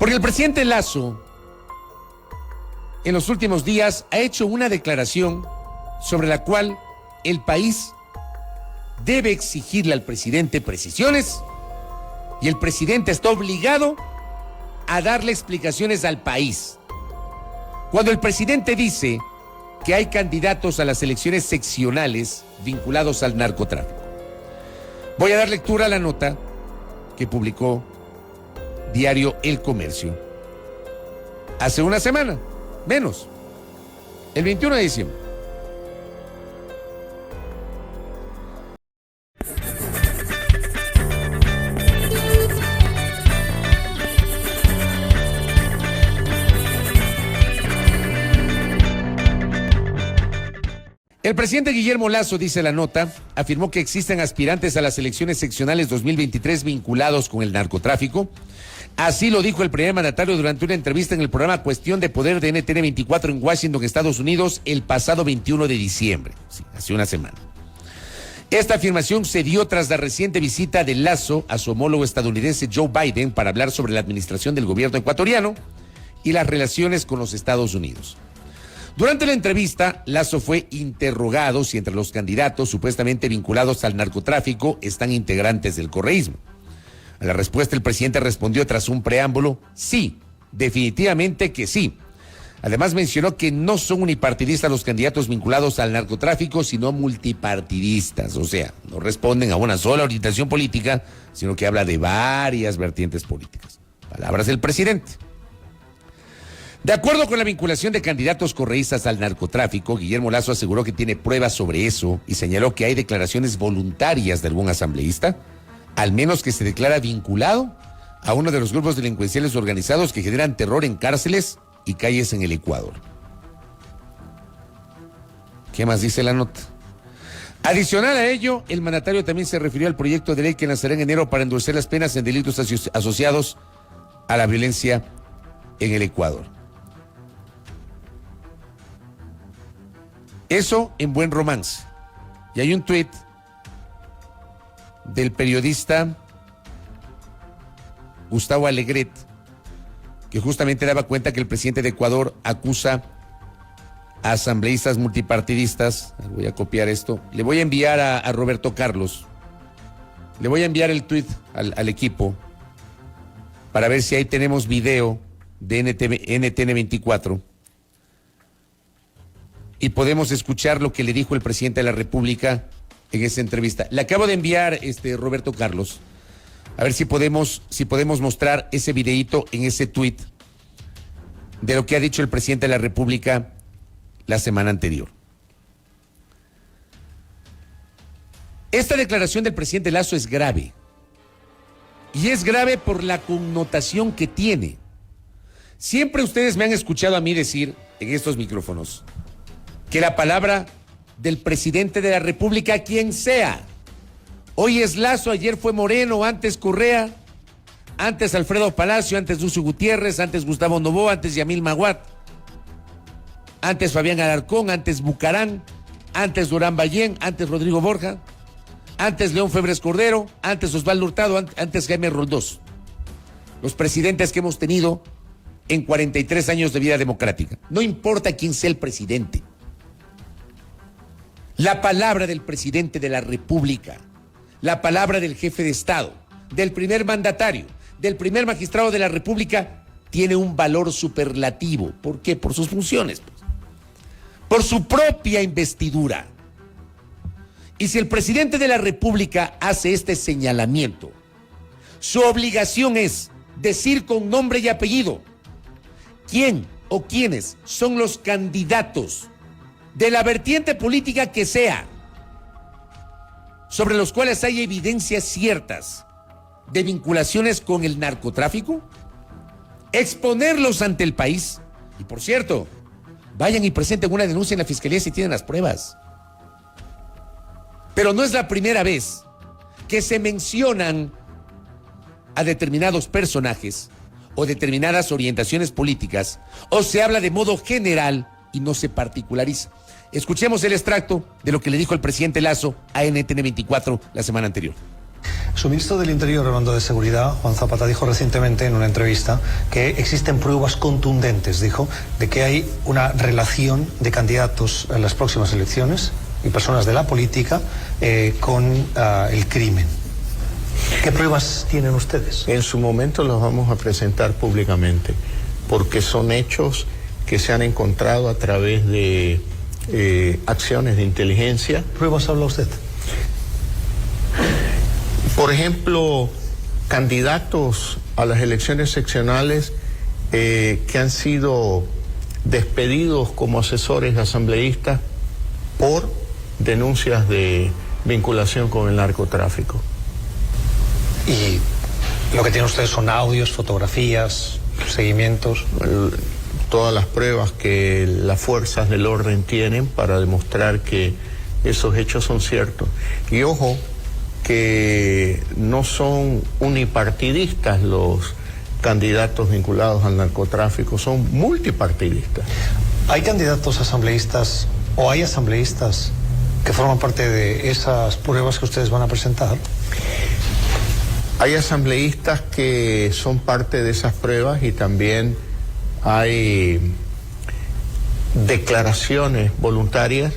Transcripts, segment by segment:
Porque el presidente Lasso, en los últimos días, ha hecho una declaración sobre la cual el país debe exigirle al presidente precisiones y el presidente está obligado a darle explicaciones al país. Cuando el presidente dice que hay candidatos a las elecciones seccionales vinculados al narcotráfico. Voy a dar lectura a la nota que publicó Diario El Comercio hace una semana, menos, el 21 de diciembre. El presidente Guillermo Lasso, dice la nota, afirmó que existen aspirantes a las elecciones seccionales 2023 vinculados con el narcotráfico. Así lo dijo el primer mandatario durante una entrevista en el programa Cuestión de Poder de NTN 24 en Washington, Estados Unidos, el pasado 21 de diciembre, sí, hace una semana. Esta afirmación se dio tras la reciente visita de Lasso a su homólogo estadounidense Joe Biden para hablar sobre la administración del gobierno ecuatoriano y las relaciones con los Estados Unidos. Durante la entrevista, Lasso fue interrogado si entre los candidatos supuestamente vinculados al narcotráfico están integrantes del correísmo. A la respuesta, el presidente respondió tras un preámbulo: sí, definitivamente que sí. Además mencionó que no son unipartidistas los candidatos vinculados al narcotráfico, sino multipartidistas, o sea, no responden a una sola orientación política, sino que habla de varias vertientes políticas. Palabras del presidente. De acuerdo con la vinculación de candidatos correístas al narcotráfico, Guillermo Lasso aseguró que tiene pruebas sobre eso y señaló que hay declaraciones voluntarias de algún asambleísta, al menos que se declara vinculado a uno de los grupos delincuenciales organizados que generan terror en cárceles y calles en el Ecuador. ¿Qué más dice la nota? Adicional a ello, el mandatario también se refirió al proyecto de ley que lanzará en enero para endurecer las penas en delitos asociados a la violencia en el Ecuador. Eso en buen romance. Y hay un tuit del periodista Gustavo Alegret, que justamente daba cuenta que el presidente de Ecuador acusa a asambleístas multipartidistas. Voy a copiar esto. Le voy a enviar a Roberto Carlos. Le voy a enviar el tuit al equipo para ver si ahí tenemos video de NTN 24. Y podemos escuchar lo que le dijo el presidente de la República en esa entrevista. Le acabo de enviar, Roberto Carlos, a ver si podemos mostrar ese videíto en ese tuit de lo que ha dicho el presidente de la República la semana anterior. Esta declaración del presidente Lasso es grave. Y es grave por la connotación que tiene. Siempre ustedes me han escuchado a mí decir en estos micrófonos que la palabra del presidente de la República, quien sea, hoy es Lasso, ayer fue Moreno, antes Correa, antes Alfredo Palacio, antes Lucio Gutiérrez, antes Gustavo Noboa, antes Yamil Maguad, antes Fabián Alarcón, antes Bucarán, antes Durán Ballén, antes Rodrigo Borja, antes León Febres Cordero, antes Osvaldo Hurtado, antes Jaime Roldós. Los presidentes que hemos tenido en 43 años de vida democrática. No importa quién sea el presidente. La palabra del presidente de la República, la palabra del jefe de Estado, del primer mandatario, del primer magistrado de la República, tiene un valor superlativo. ¿Por qué? Por sus funciones, por su propia investidura. Y si el presidente de la República hace este señalamiento, su obligación es decir con nombre y apellido quién o quiénes son los candidatos de la vertiente política que sea, sobre los cuales hay evidencias ciertas de vinculaciones con el narcotráfico, exponerlos ante el país. Y por cierto, vayan y presenten una denuncia en la fiscalía si tienen las pruebas. Pero no es la primera vez que se mencionan a determinados personajes o determinadas orientaciones políticas, o se habla de modo general y no se particulariza. Escuchemos el extracto de lo que le dijo el presidente Lasso a NTN 24 la semana anterior. Su ministro del Interior, hablando de seguridad, Juan Zapata, dijo recientemente en una entrevista que existen pruebas contundentes, dijo, de que hay una relación de candidatos en las próximas elecciones y personas de la política con el crimen. ¿Qué pruebas tienen ustedes? En su momento los vamos a presentar públicamente, porque son hechos que se han encontrado a través de acciones de inteligencia. ¿Pruebas habla usted? Por ejemplo, candidatos a las elecciones seccionales que han sido despedidos como asesores asambleístas por denuncias de vinculación con el narcotráfico. ¿Y lo que tienen ustedes son audios, fotografías, seguimientos? Todas las pruebas que las fuerzas del orden tienen para demostrar que esos hechos son ciertos. Y ojo, que no son unipartidistas los candidatos vinculados al narcotráfico, son multipartidistas. ¿Hay candidatos asambleístas o hay asambleístas que forman parte de esas pruebas que ustedes van a presentar? Hay asambleístas que son parte de esas pruebas y también hay declaraciones voluntarias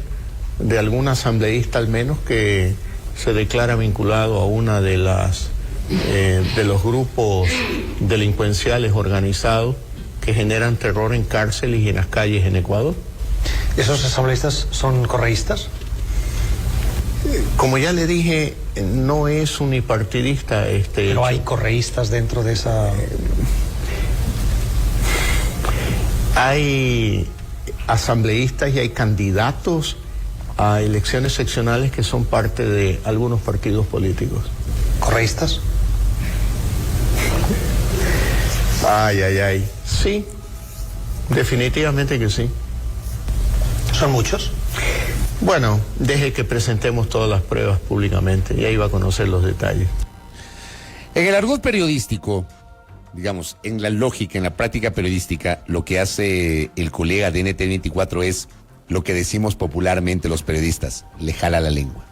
de algún asambleísta al menos que se declara vinculado a una de las de los grupos delincuenciales organizados que generan terror en cárceles y en las calles en Ecuador. ¿Esos asambleístas son correístas? Como ya le dije, no es unipartidista este ¿Pero hecho. hay correístas dentro de esa...? Hay asambleístas y hay candidatos a elecciones seccionales que son parte de algunos partidos políticos. ¿Correístas? Ay. Sí, definitivamente que sí. ¿Son muchos? Bueno, deje que presentemos todas las pruebas públicamente y ahí va a conocer los detalles. En el argot periodístico, digamos, en la lógica, en la práctica periodística, lo que hace el colega de NT24 es lo que decimos popularmente los periodistas: le jala la lengua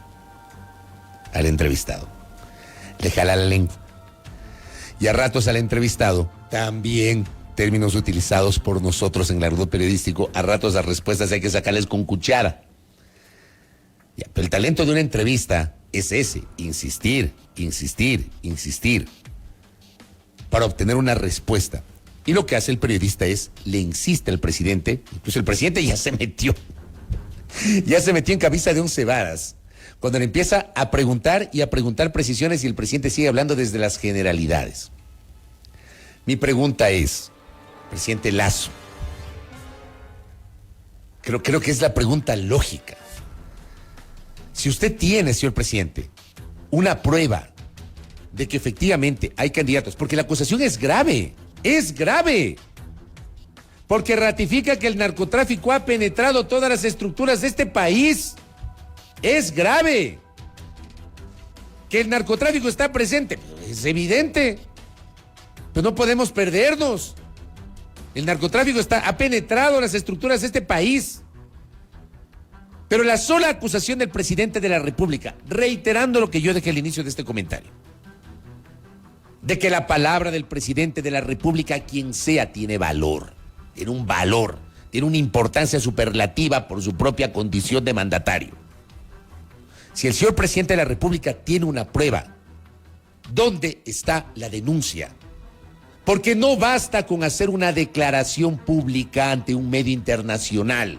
al entrevistado. Le jala la lengua. Y a ratos al entrevistado, también términos utilizados por nosotros en el argot periodístico, a ratos las respuestas hay que sacarles con cuchara. Ya, pero el talento de una entrevista es ese: insistir para obtener una respuesta. Y lo que hace el periodista es, le insiste al presidente, incluso el presidente ya se metió en camisa de 11 varas, cuando le empieza a preguntar y a preguntar precisiones y el presidente sigue hablando desde las generalidades. Mi pregunta es, presidente Lasso, creo que es la pregunta lógica. Si usted tiene, señor presidente, una prueba de que efectivamente hay candidatos, porque la acusación es grave, porque ratifica que el narcotráfico ha penetrado todas las estructuras de este país, es grave, que el narcotráfico está presente, es evidente, pero no podemos perdernos. El narcotráfico ha penetrado las estructuras de este país. Pero la sola acusación del presidente de la República, reiterando lo que yo dejé al inicio de este comentario, de que la palabra del presidente de la República, quien sea, tiene valor, tiene un valor, tiene una importancia superlativa por su propia condición de mandatario. Si el señor presidente de la República tiene una prueba, ¿dónde está la denuncia? Porque no basta con hacer una declaración pública ante un medio internacional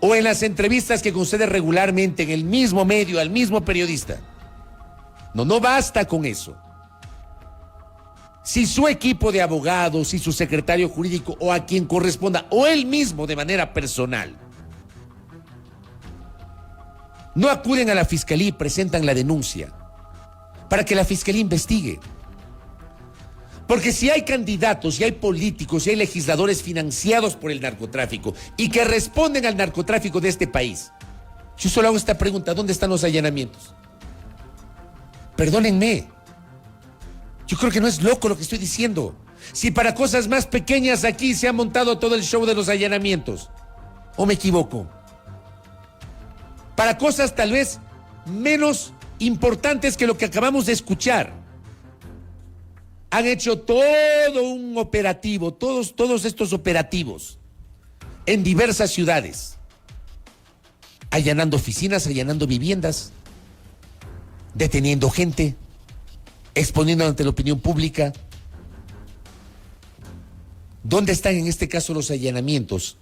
o en las entrevistas que concede regularmente en el mismo medio al mismo periodista. No basta con eso. Si su equipo de abogados, si su secretario jurídico o a quien corresponda, o él mismo de manera personal, no acuden a la fiscalía y presentan la denuncia para que la fiscalía investigue. Porque si hay candidatos, si hay políticos, si hay legisladores financiados por el narcotráfico y que responden al narcotráfico de este país, yo solo hago esta pregunta: ¿dónde están los allanamientos? Perdónenme, yo creo que no es loco lo que estoy diciendo. Si para cosas más pequeñas aquí se ha montado todo el show de los allanamientos, ¿o me equivoco? Para cosas tal vez menos importantes que lo que acabamos de escuchar. Han hecho todo un operativo, todos estos operativos en diversas ciudades, allanando oficinas, allanando viviendas, deteniendo gente, exponiendo ante la opinión pública. ¿Dónde están en este caso los allanamientos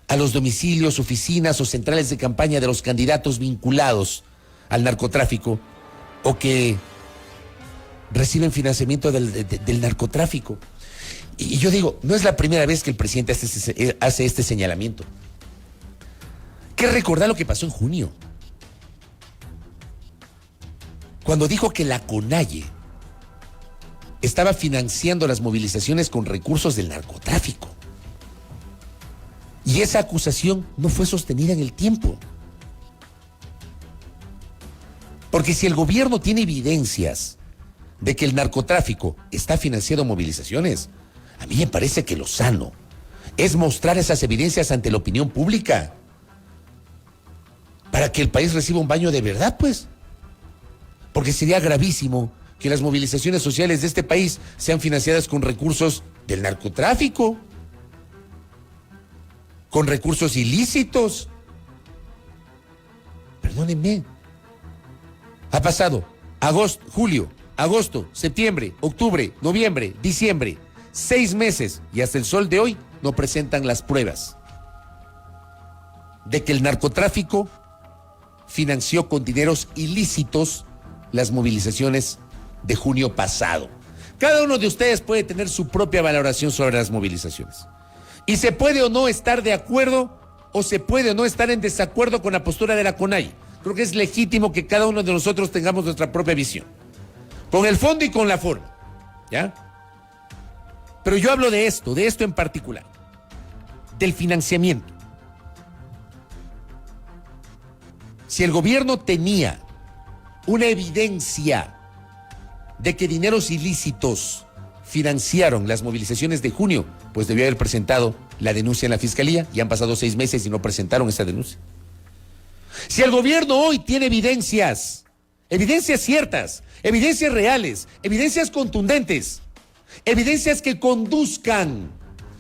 a los domicilios, oficinas o centrales de campaña de los candidatos vinculados al narcotráfico o que reciben financiamiento del narcotráfico? Y yo digo, no es la primera vez que el presidente hace este señalamiento. Hay que recordar lo que pasó en junio, cuando dijo que la CONAIE estaba financiando las movilizaciones con recursos del narcotráfico. Y esa acusación no fue sostenida en el tiempo. Porque si el gobierno tiene evidencias de que el narcotráfico está financiando movilizaciones, a mí me parece que lo sano es mostrar esas evidencias ante la opinión pública para que el país reciba un baño de verdad, pues. Porque sería gravísimo que las movilizaciones sociales de este país sean financiadas con recursos del narcotráfico, con recursos ilícitos. Perdónenme. Ha pasado julio, agosto, septiembre, octubre, noviembre, diciembre, 6 meses y hasta el sol de hoy no presentan las pruebas de que el narcotráfico financió con dineros ilícitos las movilizaciones de junio pasado. Cada uno de ustedes puede tener su propia valoración sobre las movilizaciones. Y se puede o no estar de acuerdo o se puede o no estar en desacuerdo con la postura de la CONAIE. Creo que es legítimo que cada uno de nosotros tengamos nuestra propia visión, con el fondo y con la forma, ¿ya? Pero yo hablo de esto en particular, del financiamiento. Si el gobierno tenía una evidencia de que dineros ilícitos financiaron las movilizaciones de junio, pues debió haber presentado la denuncia en la fiscalía. Ya han pasado 6 meses y no presentaron esa denuncia. Si el gobierno hoy tiene evidencias ciertas, evidencias reales, evidencias contundentes, evidencias que conduzcan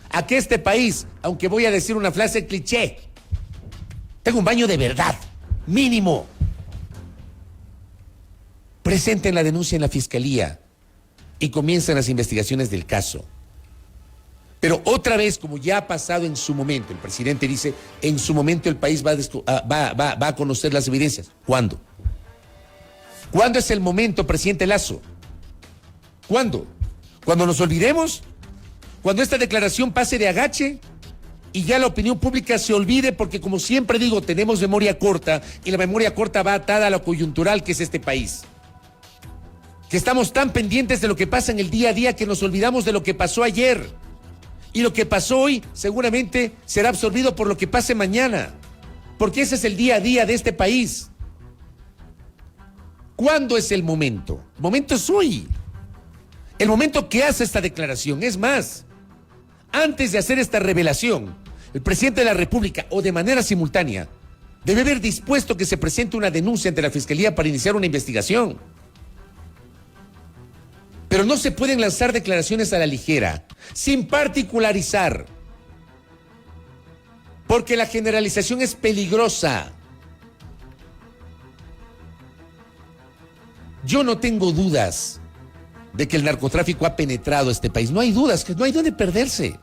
a que este país, aunque voy a decir una frase cliché, tenga un baño de verdad, mínimo, presenten la denuncia en la fiscalía y comiencen las investigaciones del caso. Pero otra vez, como ya ha pasado en su momento, el presidente dice, en su momento el país va a conocer las evidencias. ¿Cuándo? ¿Cuándo es el momento, presidente Lasso? ¿Cuándo? ¿Cuando nos olvidemos? ¿Cuando esta declaración pase de agache y ya la opinión pública se olvide? Porque, como siempre digo, tenemos memoria corta y la memoria corta va atada a lo coyuntural que es este país. Que estamos tan pendientes de lo que pasa en el día a día que nos olvidamos de lo que pasó ayer. Y lo que pasó hoy seguramente será absorbido por lo que pase mañana. Porque ese es el día a día de este país. ¿Cuándo es el momento? El momento es hoy. El momento que hace esta declaración. Es más, antes de hacer esta revelación, el presidente de la República, o de manera simultánea, debe haber dispuesto que se presente una denuncia ante la Fiscalía para iniciar una investigación. Pero no se pueden lanzar declaraciones a la ligera, sin particularizar, porque la generalización es peligrosa. Yo no tengo dudas de que el narcotráfico ha penetrado este país. No hay dudas, que no hay dónde perderse.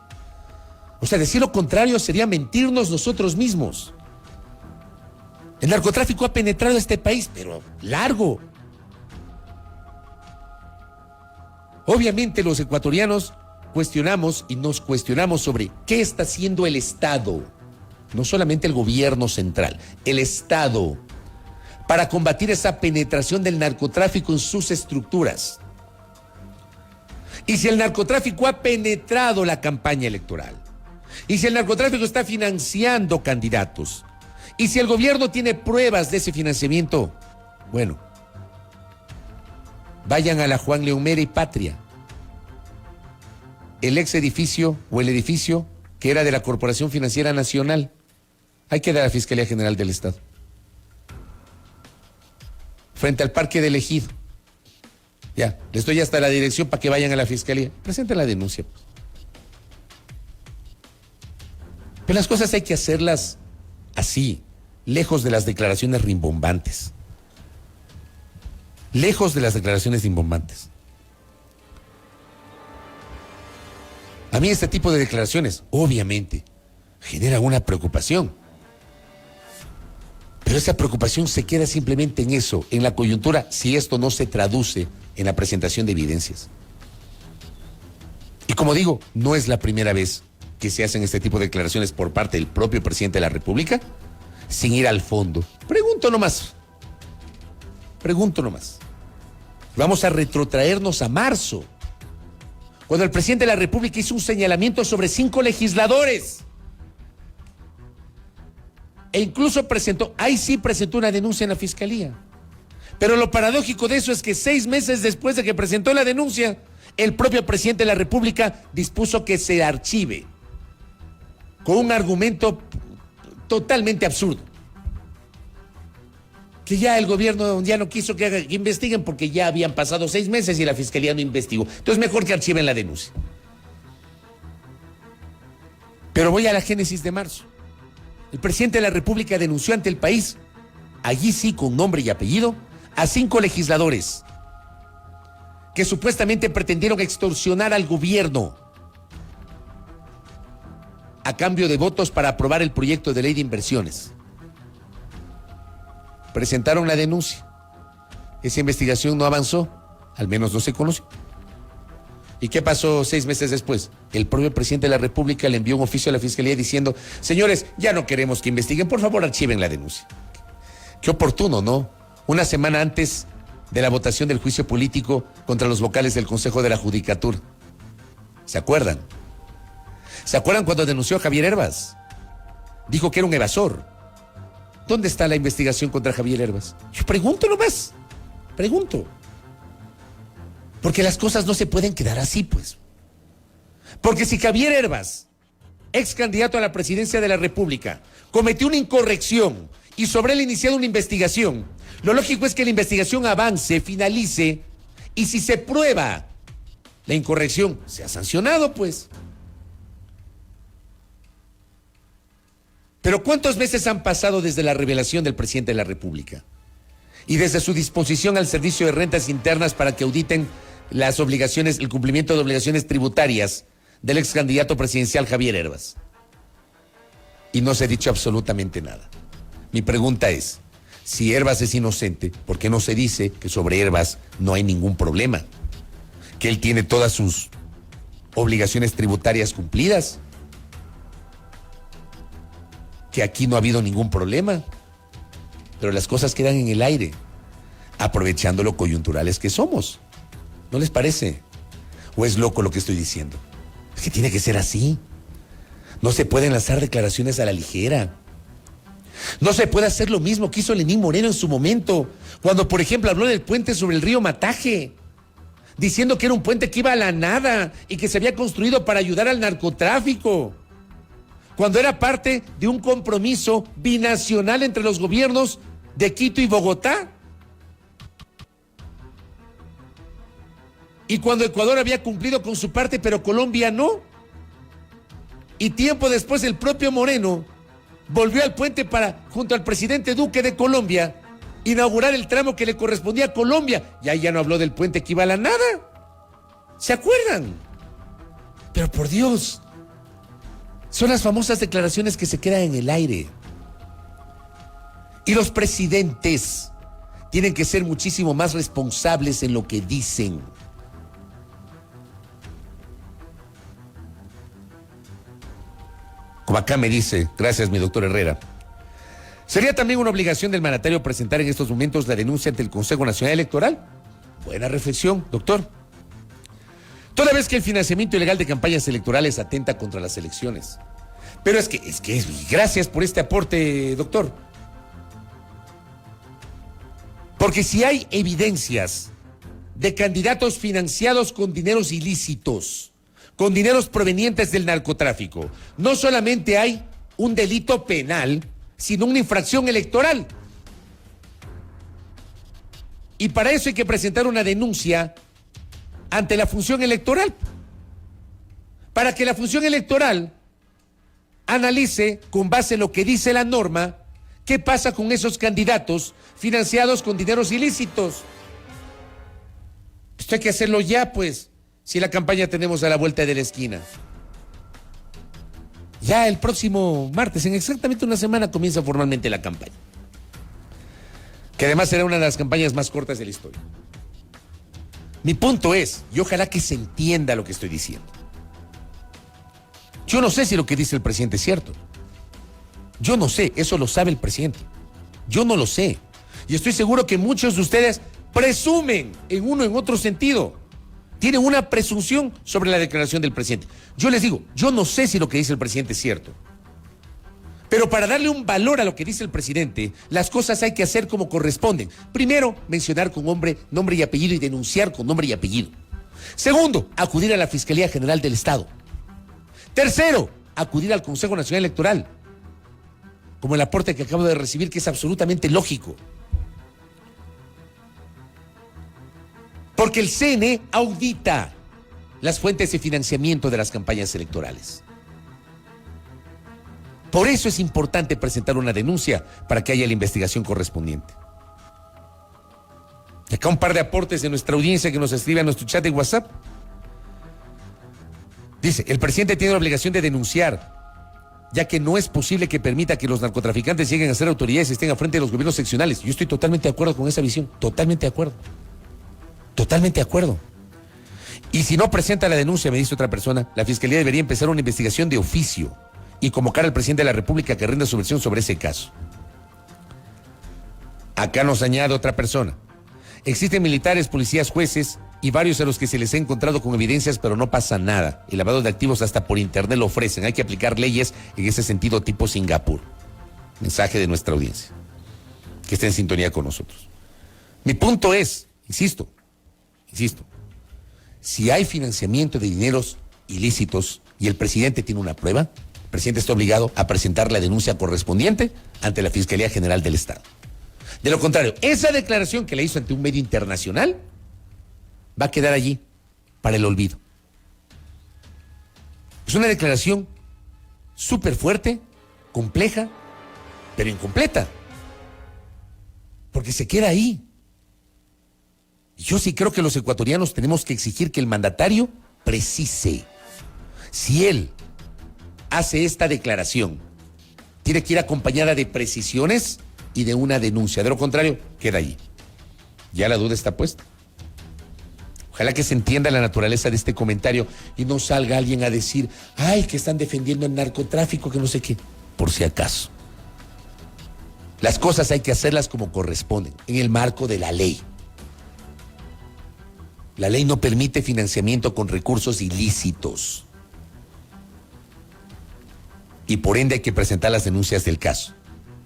O sea, decir lo contrario sería mentirnos nosotros mismos. El narcotráfico ha penetrado este país, pero largo. Obviamente los ecuatorianos cuestionamos y nos cuestionamos sobre qué está haciendo el Estado, no solamente el gobierno central, el Estado, para combatir esa penetración del narcotráfico en sus estructuras. Y si el narcotráfico ha penetrado la campaña electoral, y si el narcotráfico está financiando candidatos, y si el gobierno tiene pruebas de ese financiamiento, bueno, vayan a la Juan León Mera y Patria, el ex edificio o el edificio que era de la Corporación Financiera Nacional. Hay que dar a la Fiscalía General del Estado. frente al Parque del Ejido. Ya, les doy hasta la dirección para que vayan a la fiscalía. Presenten la denuncia, pues. Pero las cosas hay que hacerlas así, lejos de las declaraciones rimbombantes. Lejos de las declaraciones rimbombantes. A mí este tipo de declaraciones, obviamente, generan una preocupación. Pero esa preocupación se queda simplemente en eso, en la coyuntura, si esto no se traduce en la presentación de evidencias. Y como digo, no es la primera vez que se hacen este tipo de declaraciones por parte del propio presidente de la República, sin ir al fondo. Pregunto nomás. Vamos a retrotraernos a marzo, cuando el presidente de la República hizo un señalamiento sobre 5 legisladores. E incluso presentó una denuncia en la fiscalía. Pero lo paradójico de eso es que 6 meses después de que presentó la denuncia, el propio presidente de la República dispuso que se archive, con un argumento totalmente absurdo. Que ya el gobierno ya no quiso que investiguen porque ya habían pasado 6 meses y la fiscalía no investigó. Entonces mejor que archiven la denuncia. Pero voy a la génesis de marzo. El presidente de la República denunció ante el país, allí sí con nombre y apellido, a 5 legisladores que supuestamente pretendieron extorsionar al gobierno a cambio de votos para aprobar el proyecto de ley de inversiones. Presentaron la denuncia. Esa investigación no avanzó, al menos no se conoció. ¿Y qué pasó 6 meses después? El propio presidente de la República le envió un oficio a la Fiscalía diciendo: señores, ya no queremos que investiguen, por favor archiven la denuncia. Qué oportuno, ¿no? Una semana antes de la votación del juicio político contra los vocales del Consejo de la Judicatura. ¿Se acuerdan? ¿Se acuerdan cuando denunció a Javier Herbas? Dijo que era un evasor. ¿Dónde está la investigación contra Javier Herbas? Yo pregunto nomás. Porque las cosas no se pueden quedar así, pues. Porque si Javier Herbas, ex candidato a la presidencia de la República, cometió una incorrección y sobre él iniciado una investigación, lo lógico es que la investigación avance, finalice, y si se prueba la incorrección, sea sancionado, pues. Pero ¿cuántos meses han pasado desde la revelación del presidente de la República? Y desde su disposición al Servicio de Rentas Internas para que auditen las obligaciones, el cumplimiento de obligaciones tributarias del ex candidato presidencial Javier Herbas. Y no se ha dicho absolutamente nada. Mi pregunta es, si Herbas es inocente, ¿por qué no se dice que sobre Herbas no hay ningún problema? Que él tiene todas sus obligaciones tributarias cumplidas. Que aquí no ha habido ningún problema. Pero las cosas quedan en el aire, aprovechando lo coyunturales que somos. ¿No les parece? ¿O es loco lo que estoy diciendo? Es que tiene que ser así. No se pueden lanzar declaraciones a la ligera. No se puede hacer lo mismo que hizo Lenín Moreno en su momento, cuando, por ejemplo, habló del puente sobre el río Mataje, diciendo que era un puente que iba a la nada y que se había construido para ayudar al narcotráfico, cuando era parte de un compromiso binacional entre los gobiernos de Quito y Bogotá. Y cuando Ecuador había cumplido con su parte, pero Colombia no. Y tiempo después el propio Moreno volvió al puente para, junto al presidente Duque de Colombia, inaugurar el tramo que le correspondía a Colombia. Y ahí ya no habló del puente que iba a la nada. ¿Se acuerdan? Pero por Dios, son las famosas declaraciones que se quedan en el aire. Y los presidentes tienen que ser muchísimo más responsables en lo que dicen. Como acá me dice, gracias mi doctor Herrera, ¿sería también una obligación del mandatario presentar en estos momentos la denuncia ante el Consejo Nacional Electoral? Buena reflexión, doctor. Toda vez que el financiamiento ilegal de campañas electorales atenta contra las elecciones. Pero es que gracias por este aporte, doctor. Porque si hay evidencias de candidatos financiados con dineros ilícitos, con dineros provenientes del narcotráfico, no solamente hay un delito penal, sino una infracción electoral. Y para eso hay que presentar una denuncia ante la función electoral, para que la función electoral analice, con base en lo que dice la norma, qué pasa con esos candidatos financiados con dineros ilícitos. Esto hay que hacerlo ya, pues, si la campaña tenemos a la vuelta de la esquina. Ya el próximo martes, en exactamente una semana, comienza formalmente la campaña, que además será una de las campañas más cortas de la historia. Mi punto es, y ojalá que se entienda lo que estoy diciendo, yo no sé si lo que dice el presidente es cierto. Yo no sé, eso lo sabe el presidente. Yo no lo sé. Y estoy seguro que muchos de ustedes presumen en uno o en otro sentido. Tienen una presunción sobre la declaración del presidente. Yo les digo, yo no sé si lo que dice el presidente es cierto. Pero para darle un valor a lo que dice el presidente, las cosas hay que hacer como corresponden. Primero, mencionar con nombre y apellido y denunciar con nombre y apellido. Segundo, acudir a la Fiscalía General del Estado. Tercero, acudir al Consejo Nacional Electoral, como el aporte que acabo de recibir, que es absolutamente lógico. Porque el CNE audita las fuentes de financiamiento de las campañas electorales. Por eso es importante presentar una denuncia para que haya la investigación correspondiente. Y acá un par de aportes de nuestra audiencia que nos escribe a nuestro chat de WhatsApp. Dice, el presidente tiene la obligación de denunciar, ya que no es posible que permita que los narcotraficantes lleguen a ser autoridades y estén a frente de los gobiernos seccionales. Yo estoy totalmente de acuerdo con esa visión, totalmente de acuerdo. Totalmente de acuerdo. Y si no presenta la denuncia, me dice otra persona, la Fiscalía debería empezar una investigación de oficio y convocar al presidente de la República que rinda su versión sobre ese caso. Acá nos añade otra persona. Existen militares, policías, jueces y varios a los que se les ha encontrado con evidencias, pero no pasa nada. El lavado de activos hasta por internet lo ofrecen. Hay que aplicar leyes en ese sentido tipo Singapur. Mensaje de nuestra audiencia, que está en sintonía con nosotros. Mi punto es, insisto, si hay financiamiento de dineros ilícitos y el presidente tiene una prueba, el presidente está obligado a presentar la denuncia correspondiente ante la Fiscalía General del Estado. De lo contrario, esa declaración que le hizo ante un medio internacional va a quedar allí para el olvido. Es una declaración súper fuerte, compleja, pero incompleta, porque se queda ahí. Yo sí creo que los ecuatorianos tenemos que exigir que el mandatario precise. Si él hace esta declaración, tiene que ir acompañada de precisiones y de una denuncia. De lo contrario, queda ahí. Ya la duda está puesta. Ojalá que se entienda la naturaleza de este comentario y no salga alguien a decir, ay, que están defendiendo el narcotráfico, que no sé qué, por si acaso. Las cosas hay que hacerlas como corresponden, en el marco de la ley. La ley no permite financiamiento con recursos ilícitos. Y por ende hay que presentar las denuncias del caso.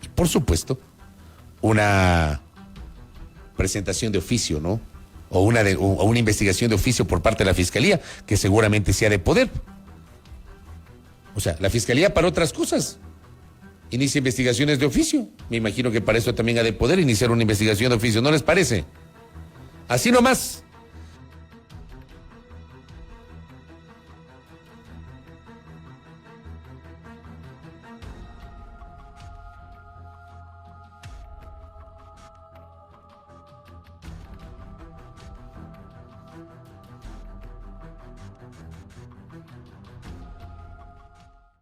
Y por supuesto, una presentación de oficio, ¿no? O una investigación de oficio por parte de la Fiscalía, que seguramente sea de poder. O sea, la Fiscalía para otras cosas inicia investigaciones de oficio. Me imagino que para eso también ha de poder iniciar una investigación de oficio, ¿no les parece? Así nomás.